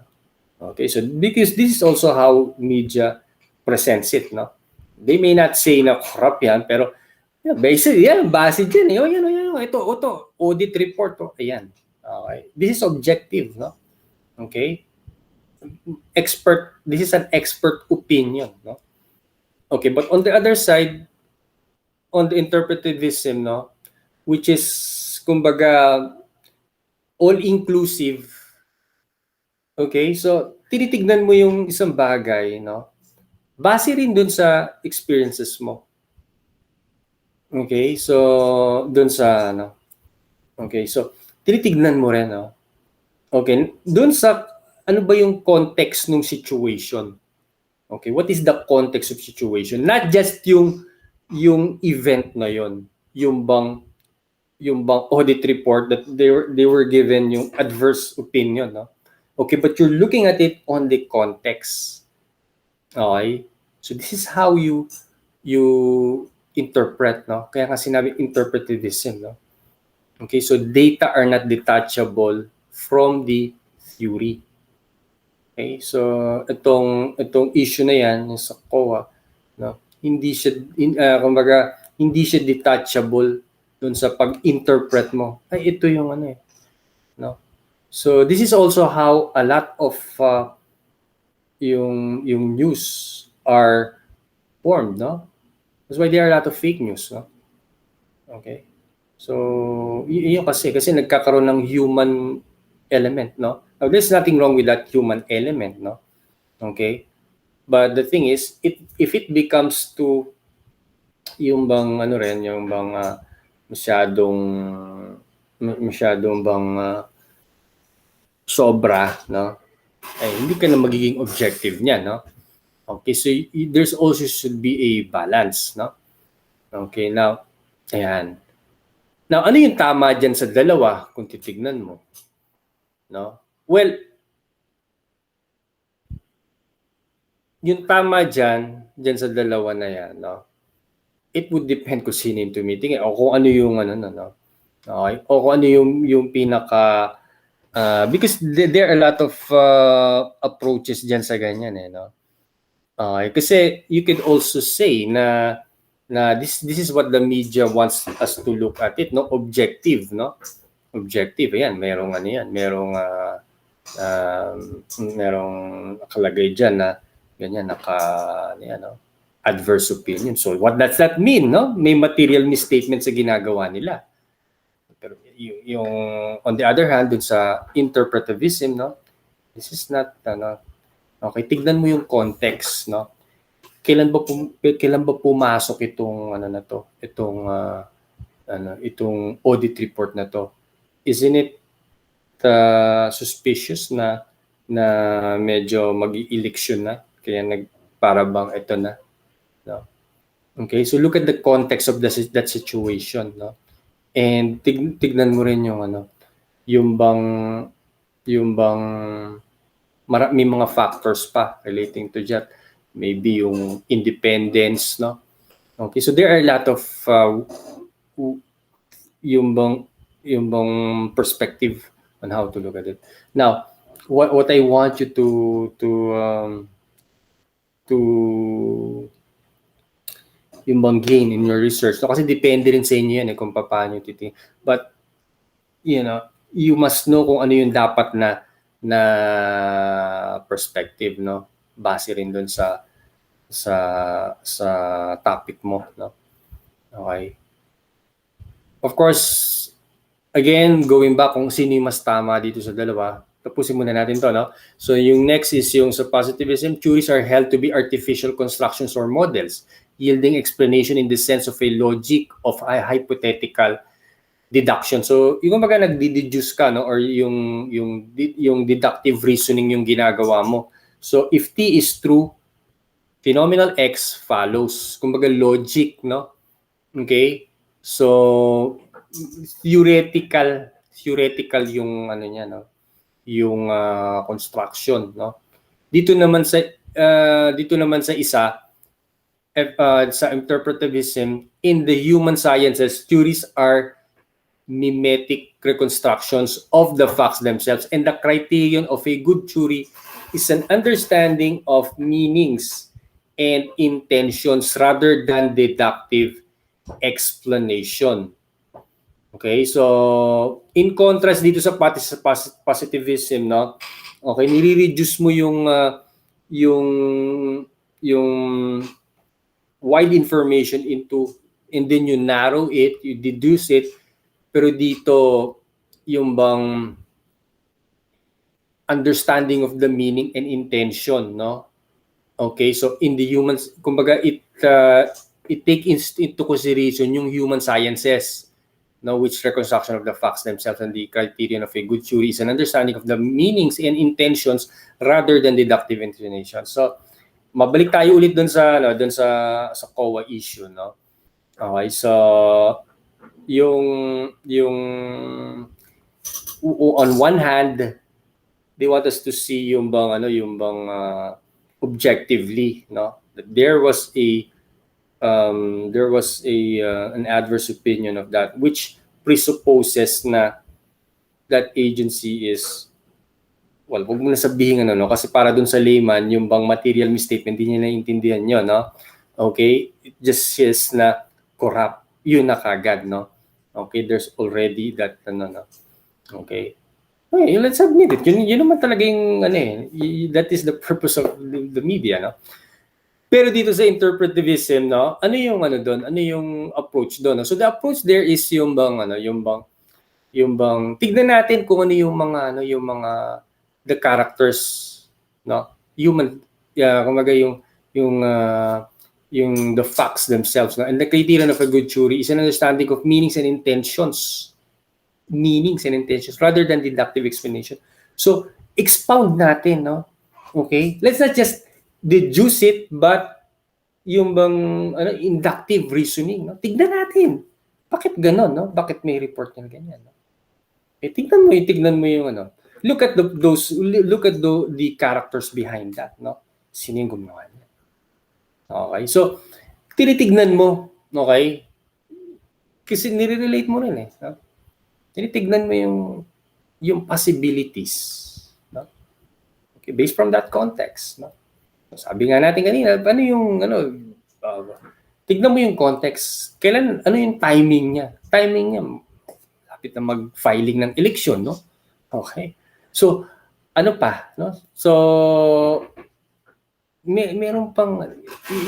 Okay, so because this is also how media presents it, no? They may not say na corrupt yan, pero basically, yan, base dyan. Ito, audit report, ayan. Okay, this is objective, no? Okay, this is an expert opinion, no? Okay, but on the other side, on the interpretivism, no, which is, kumbaga, all-inclusive. Okay, so tinitignan mo yung isang bagay, no? Base rin dun sa experiences mo. Okay, so dun sa ano. Okay, so tinitignan mo rin, no? Okay, dun sa ano ba yung context ng situation? Okay, what is the context of situation? Not just yung event na yon, yung bang audit report that they were given yung adverse opinion, no? Okay, but you're looking at it on the context. Okay? So this is how you interpret, no? Kaya nga sinabi interpretivism, no? Okay, so data are not detachable from the theory. Okay, so itong issue na yan sa COA, no? Kumbaga, hindi siya detachable dun sa pag-interpret mo. Ay, ito yung ano eh, no? So this is also how a lot of yung news are formed, no? That's why there are a lot of fake news, no? Okay. So yun kasi nagkakaroon ng human element, no? Now, there's nothing wrong with that human element, no? Okay? But the thing is, if it becomes to yung bang ano rin, yung bang masyadong bang sobra, no? Ay hindi ka na magiging objective niya, no? Okay, so there's also should be a balance, no? Okay, now, ayan. Now, ano yung tama dyan sa dalawa kung titignan mo? No? Well, yung tama dyan sa dalawa na yan, no? It would depend kung sino yung tumitingin o kung ano yung ano, no? Okay? O kung ano yung pinaka because there are a lot of approaches dyan sa ganyan eh, no? Okay, kasi you could also say na this is what the media wants us to look at it, no? Objective, no? Objective, ayan, merong ano yan, merong nakalagay dyan na ganyan, yan, no? Adverse opinion. So what does that mean, no? May material misstatement sa ginagawa nila. Pero yung on the other hand, dun sa interpretivism, no? This is not, okay, tignan mo yung context, no? Kailan ba pumasok itong ano na to? Itong audit report na to? Isn't it suspicious na medyo mag-i-election na kaya para bang ito na, no? Okay, so look at the context of that situation, no? And tignan mo rin yung ano, yung bang may mga factors pa relating to that. Maybe yung independence, no? Okay, so there are a lot of yung bang perspective on how to look at it. Now, what I want you to yung bang gain in your research, no? Kasi depende rin sa inyo yan kung paano titingin. But you must know kung ano yung dapat na perspective, no? Base rin doon sa topic mo, no? Okay. Of course, again, going back kung sino yung mas tama dito sa dalawa, tapusin muna natin to, no? So yung next is yung sa positivism, theories are held to be artificial constructions or models, yielding explanation in the sense of a logic of a hypothetical deduction. So yung mga nagdi-deduce ka, no, or yung deductive reasoning yung ginagawa mo. So if T is true, phenomenal X follows. Kumbaga logic, no? Okay? So theoretical yung ano niya, no? Yung construction, no? Dito naman sa isa sa interpretivism, in the human sciences, theories are mimetic reconstructions of the facts themselves, and the criterion of a good theory is an understanding of meanings and intentions rather than deductive explanation. Okay, so in contrast dito sa positivism, no? Okay, nire-reduce mo yung yung wide information into, and then you narrow it, you deduce it, pero dito yung bang understanding of the meaning and intention, no? Okay, so in the humans, kumbaga it takes into consideration yung human sciences, no, which reconstruction of the facts themselves, and the criterion of a good theory is an understanding of the meanings and intentions rather than deductive explanation. So mabalik tayo ulit dun sa COA issue, no? Okay, so yung on one hand, they want us to see yung bang objectively, no, that there was an adverse opinion of that, which presupposes na that agency is, well, wag mo na sabihin ano, no, kasi para dun sa layman, yung bang material misstatement, hindi niya naiintindihan yun, no? Okay, it just says na corrupt, yun na kagad, no? Okay, there's already that, no? Okay, okay, let's admit it, yun naman talaga yung that is the purpose of the media, no? Pero dito sa interpretivism, no, ano yung doon? Ano yung approach doon? No? So the approach there is yung bang tignan natin kung ano yung mga the characters, no? Human, kumbaga yung the facts themselves, no? And the criterion of a good theory is an understanding of meanings and intentions rather than deductive explanation. So expound natin, no? Okay? Let's not just deduce it, but yung bang inductive reasoning, no? Tignan natin. Bakit ganon, no? Bakit may report ng ganyan, no? Tignan mo yung look at the characters behind that, no? Sino yung gumawa niya? Okay? So tinitignan mo, okay? Kasi nire-relate mo rin no? Tinitignan mo yung possibilities, no? Okay, based from that context, no? Sabi nga natin kanina, tignan mo yung context. Kailan, ano yung timing niya? Timing niya, lapit na mag-filing ng election, no? Okay. So, ano pa, no? So, meron pang,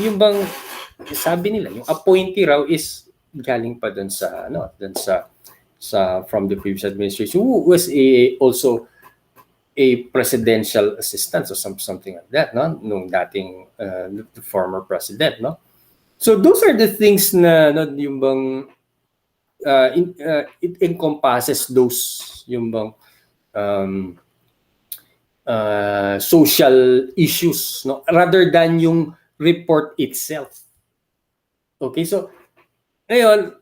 yung bang, sabi nila, yung appointee raw is galing pa dun sa, from the previous administration, who was also a presidential assistant or something like that, no? Nung dating the former president, no? So those are the things na yung bang it encompasses those yung bang social issues, no, rather than yung report itself. Okay, so ngayon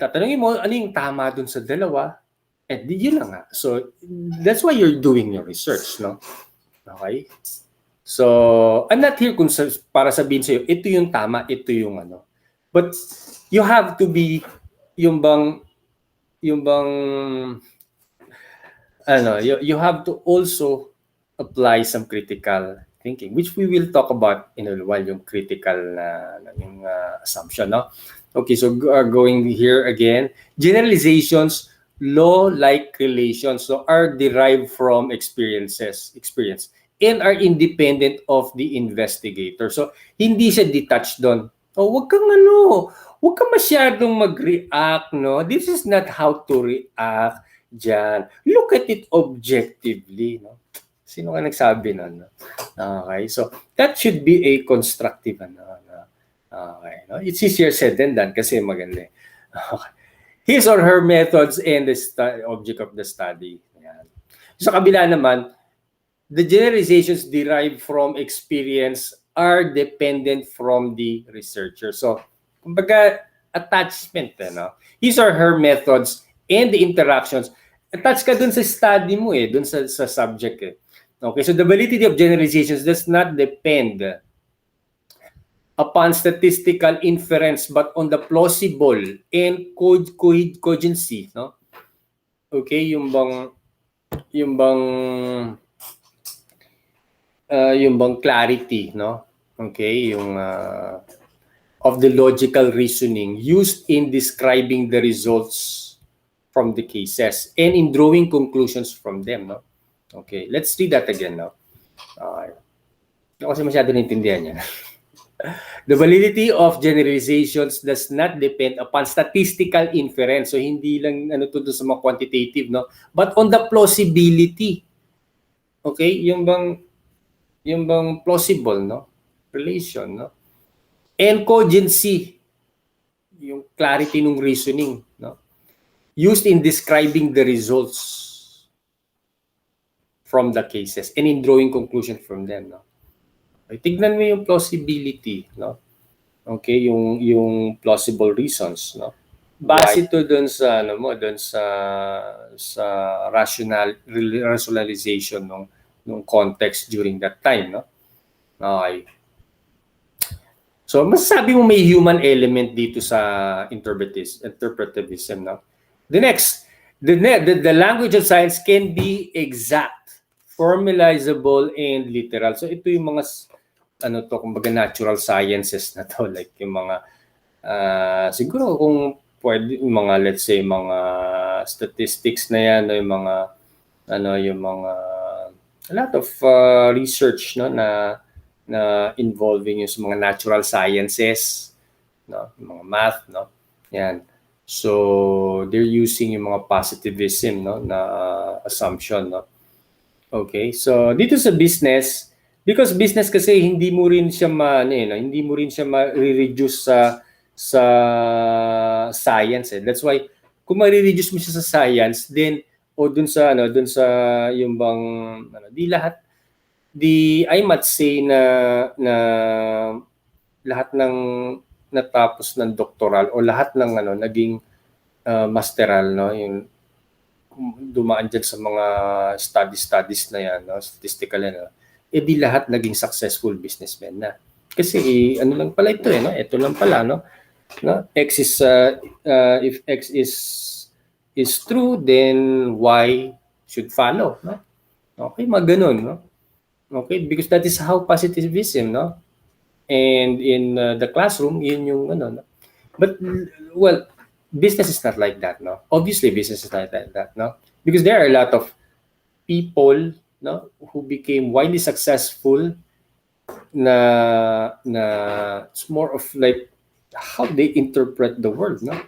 tatanungin mo ano yung tama dun sa dalawa. And yun lang nga. So, that's why you're doing your research, no? Okay? So, I'm not here para sabihin sa'yo, ito yung tama, ito yung But, you have to be, you have to also apply some critical thinking, which we will talk about in a while, yung critical assumption, no? Okay, so going here again, generalizations, law-like relations, so are derived from experience and are independent of the investigator. So hindi siya detached doon. Oh, wag kang masyadong mag-react, no? This is not how to react. Diyan. Look at it objectively, no? Sino ka nagsabi nun? No? Okay, so that should be a constructive, okay, no? It's easier said than done kasi maganda. Okay. His or her methods and the object of the study. Yan. Sa kabila naman, the generalizations derived from experience are dependent from the researcher. So, kumbaga, attachment, no? His or her methods and the interactions, attach ka dun sa study mo dun sa subject Okay, so the validity of generalizations does not depend upon statistical inference but on the plausible and cogency, no? Okay, yung bang clarity, no? Okay, yung of the logical reasoning used in describing the results from the cases and in drawing conclusions from them, no? Okay, let's read that again, no? Hindi kasi masyado naintindihan yan. The validity of generalizations does not depend upon statistical inference. So hindi lang to sa mga quantitative, no? But on the plausibility. Okay, yung bang plausible, no? Relation, no? And cogency, yung clarity ng reasoning, no? Used in describing the results from the cases and in drawing conclusion from them, no? Okay, tignan mo yung plausibility, no? Okay, yung plausible reasons, no? Base to doon sa doon sa rationalization nung context during that time, no? Okay. So, masasabi mo may human element dito sa interpretivism, no? The next, the language of science can be exact, formalizable, and literal. So, ito yung mga kumbaga natural sciences na to, like yung mga siguro kung pwede yung mga, let's say, mga statistics na yan, yung mga a lot of research, no, na involving yung mga natural sciences, no, yung mga math, no, yan. So they're using yung mga positivism, no, na assumption, no. Okay, so dito sa business, because business kasi hindi mo rin siya hindi mo rin siya ma-reduce sa science That's why kung ma-reduce mo siya sa science, then dun sa yung bang I must say na lahat ng natapos ng doctoral o lahat ng naging masteral, no, yung dumaan dyan sa mga studies na yan, no, statistical yan, no, di lahat naging successful businessmen na. Kasi ano lang pala ito no? Ito lang pala, no? X is if X is true, then Y should follow, no? Okay, ganun, no? Okay, because that is how positivism, no? And in the classroom, yun yung no? But well, business is not like that, no? Obviously, business is not like that, no? Because there are a lot of people, no, who became widely successful na it's more of like how they interpret the world, no?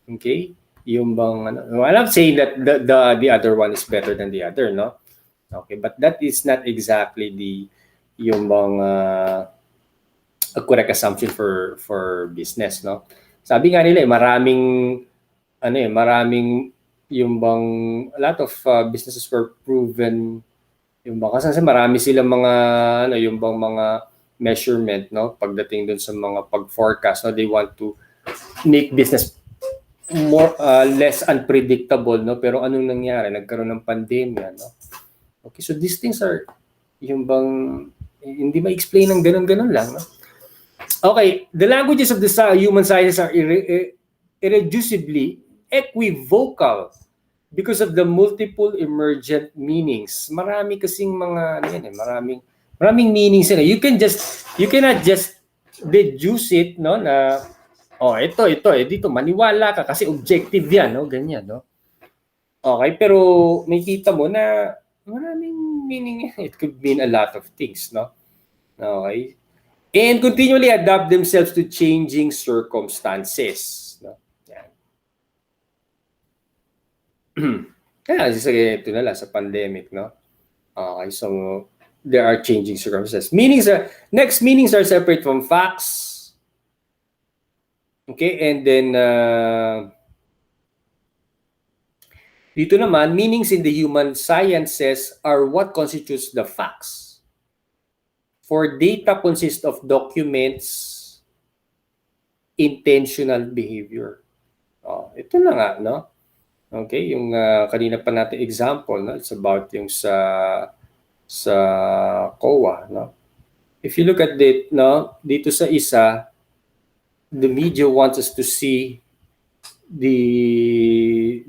Okay? Yung bang I'm not saying that the other one is better than the other, no? Okay, but that is not exactly yung bang a correct assumption for business, no? Sabi nga nila maraming yung bang a lot of businesses were proven yung bang kasi marami silang mga yung bang mga measurement, no, pagdating dun sa mga pag-forecast, no, they want to make business more less unpredictable, no, pero anong nangyari, nagkaroon ng pandemya, no. Okay, so these things are yung bang hindi ma-explain ng ganun lang, no. Okay, the languages of the human sciences are irreducibly equivocal because of the multiple emergent meanings. Marami kasing mga maraming meanings yan. You cannot just deduce it, no, na ito dito maniwala ka kasi objective yan, no, ganyan, no. Okay, pero may kita mo na maraming meaning yan. It could mean a lot of things, no. Okay. And continually adapt themselves to changing circumstances, no. Yan. Kaya sige, ito na lang sa pandemic, no? Okay, so there are changing circumstances. Meanings are separate from facts. Okay, and then dito naman, meanings in the human sciences are what constitutes the facts. For data consists of documents, intentional behavior. Oh, ito na nga, no? Okay, yung kanina pa natin example, no? It's about yung sa COA, no? If you look at it, no, dito sa isa, the media wants us to see the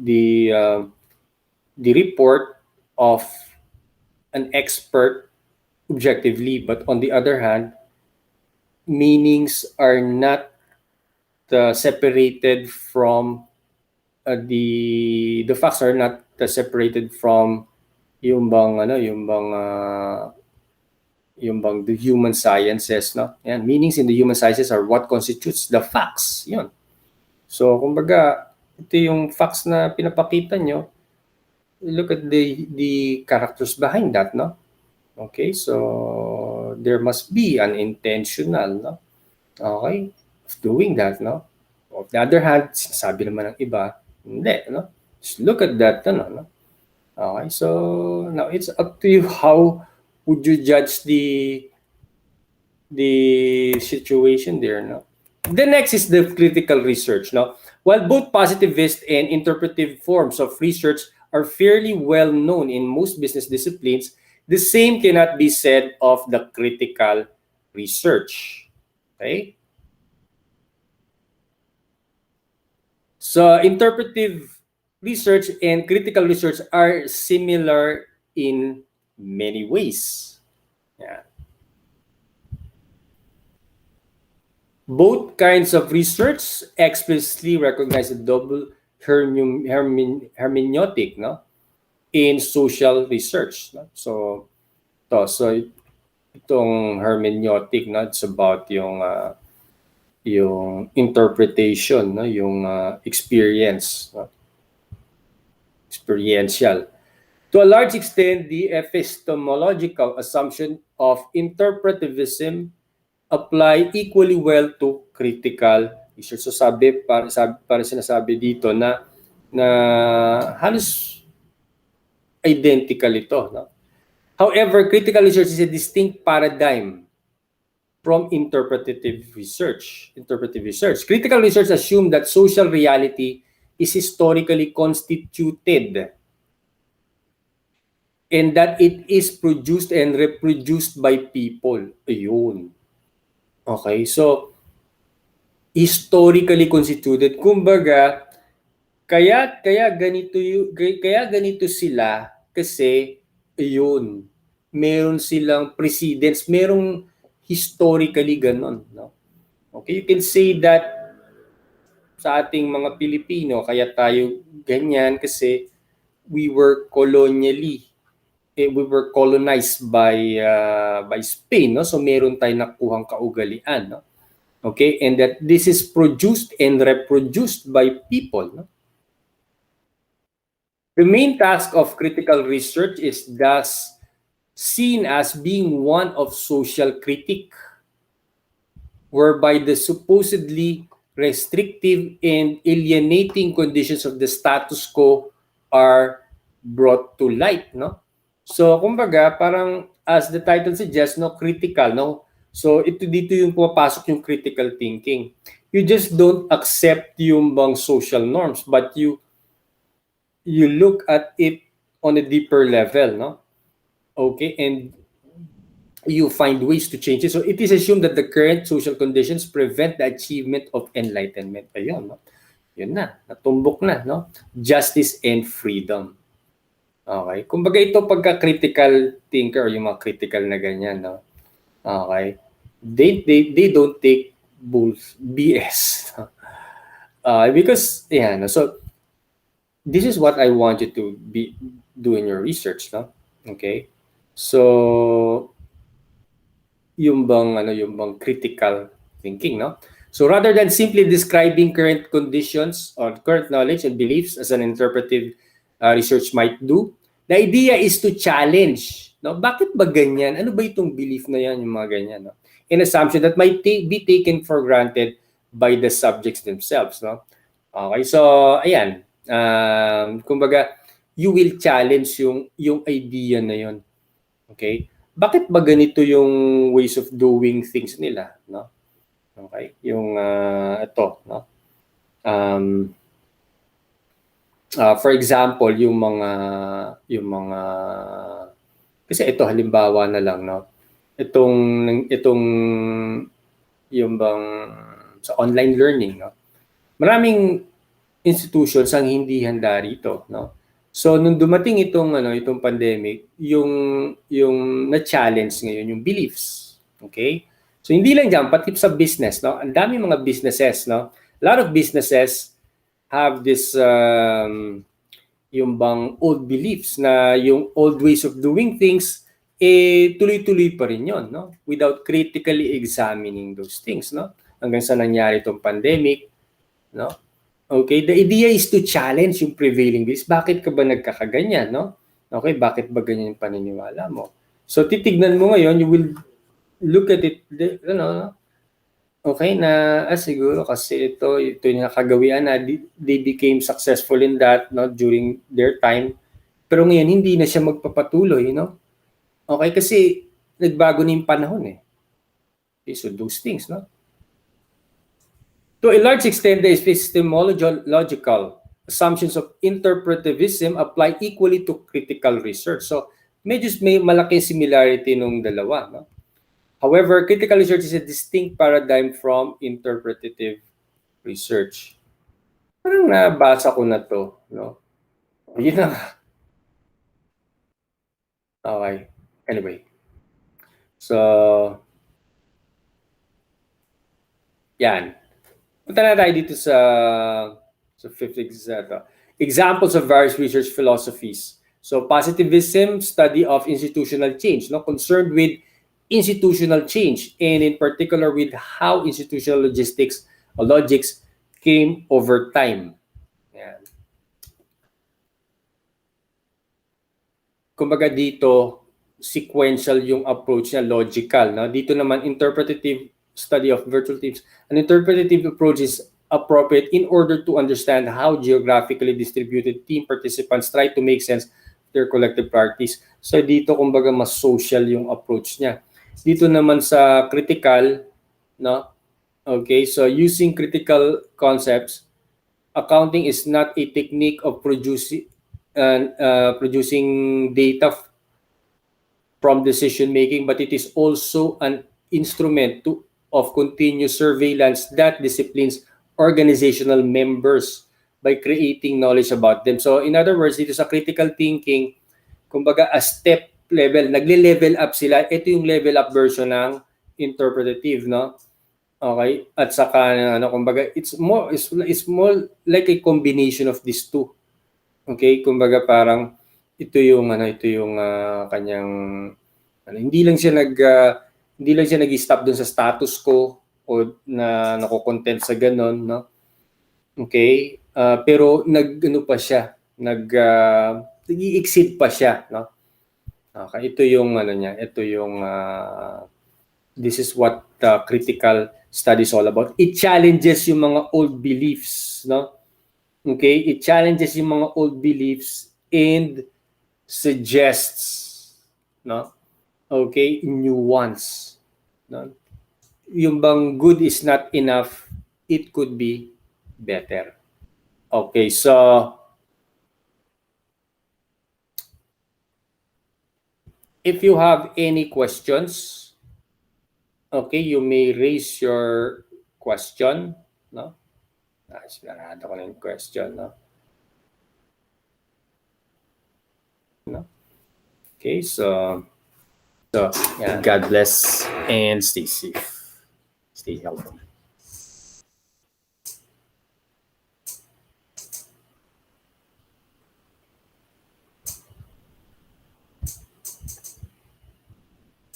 the report of an expert objectively, but on the other hand, meanings are not separated from the facts are not separated from yung bang ano yung bang the human sciences, no? Yan, meanings in the human sciences are what constitutes the facts. Yun. So, kumbaga, ito yung facts na pinapakita nyo. Look at the characters behind that, no? Okay, so there must be an intentional, no? Okay, of doing that, no? On the other hand, sinasabi naman ng iba, hindi, no? Just look at that, no? Okay, so now it's up to you how would you judge the situation there, no? The next is the critical research, no? While both positivist and interpretive forms of research are fairly well known in most business disciplines, the same cannot be said of the critical research. Okay? So interpretive research and critical research are similar in many ways. Yeah. Both kinds of research explicitly recognize the double hermeneutic, no, in social research. No? So itong hermeneutic, no, it's about yung interpretation, no, yung experience, no? Experiential. To a large extent, the epistemological assumption of interpretivism apply equally well to critical research. So para sinasabi dito na halos identical ito, no? However, critical research is a distinct paradigm from interpretive research. Critical research assumes that social reality is historically constituted and that it is produced and reproduced by people. Ayun. Okay, so historically constituted. Kumbaga, kaya ganito sila kasi ayun, meron silang precedents, merong historically ganon, no? Okay, you can say that sa ating mga Pilipino, kaya tayo ganyan kasi we were we were colonized by Spain, no? So meron tayong nakuhang kaugalian, no? Okay, and that this is produced and reproduced by people, no? The main task of critical research is thus seen as being one of social critique, whereby the supposedly restrictive and alienating conditions of the status quo are brought to light, no? So, kumbaga, parang as the title suggests, no, critical, no? So, dito yung pumapasok yung critical thinking. You just don't accept yung bang social norms, but you look at it on a deeper level, no? Okay, and you find ways to change it. So it is assumed that the current social conditions prevent the achievement of enlightenment. Ayun, no? Yun na, natumbok na, no? Justice and freedom. Okay? Kumbaga ito pagka-critical thinker, yung mga critical na ganyan, no? Okay? They don't take BS. Because, yeah, no? So this is what I want you to do in your research, no? Okay? So yung bang critical thinking, no? So rather than simply describing current conditions or current knowledge and beliefs as an interpretive research might do. The idea is to challenge, no? Bakit ba ganyan? Ano ba itong belief na yan, yung mga ganyan, no? An assumption that might be taken for granted by the subjects themselves, no? Okay, so ayan, kumbaga, you will challenge yung idea na yon. Okay? Bakit ba ganito yung ways of doing things nila, no? Okay? Yung ito, no? For example, yung mga kasi ito halimbawa na lang, no. Itong yung bang sa online learning, no. Maraming institutions ang hindi handa rito, no. So nung dumating itong pandemic, yung na-challenge ngayon yung beliefs. Okay? So hindi lang diyan, pati sa business, no. Ang dami mga businesses, no. A lot of businesses have this yung bang old beliefs na yung old ways of doing things tuloy-tuloy pa rin yon, no, without critically examining those things, no, hanggang sa nangyari itong pandemic, no. Okay, the idea is to challenge yung prevailing beliefs. Bakit ka ba nagkakaganyan, no? Okay, bakit ba ganyan yung paniniwala mo? So titignan mo ngayon, you will look at it, no. Okay na siguro kasi ito yung nakagawian na they became successful in that, no, during their time, pero ngayon hindi na siya magpapatuloy, no. Okay, kasi nagbago na yung panahon eh. Okay, so those things, no. To a large extent, the epistemological assumptions of interpretivism apply equally to critical research. So medyo may malaking similarity nung dalawa, no. However, critical research is a distinct paradigm from interpretative research. Parang nabasa ko na to, no? Yun na. Okay. Anyway. So, yan. Punta na tayo dito sa fifth example. Examples of various research philosophies. So, positivism, study of institutional change, no? Concerned with institutional change, and in particular with how institutional logics came over time. Yan. Kumbaga dito, sequential yung approach na logical. No? Dito naman, interpretative study of virtual teams. An interpretative approach is appropriate in order to understand how geographically distributed team participants try to make sense of their collective priorities. So dito, kumbaga, mas social yung approach niya. Dito naman sa critical, no? Okay, so using critical concepts, accounting is not a technique of producing data from decision making, but it is also an instrument of continuous surveillance that disciplines organizational members by creating knowledge about them. So in other words, dito sa critical thinking, kumbaga a step level, nagle-level up sila. Ito yung level up version ng interpretative, no? Okay? At saka kumbaga it's more like a combination of these two. Okay? Kumbaga parang ito yung kanyang hindi lang siya nag-stop dun sa status quo o na nako-content sa ganun, no? Okay? Pero pa siya, nag-i-exceed pa siya, no? Okay, ito yung this is what critical study is all about. It challenges yung mga old beliefs, no? Okay, it challenges yung mga old beliefs and suggests, no? Okay, nuance, no? Yung bang good is not enough, it could be better. Okay, so if you have any questions, okay, you may raise your question, no? Sinarado ko na yung question, no? Okay, so yeah. God bless and stay safe. Stay healthy.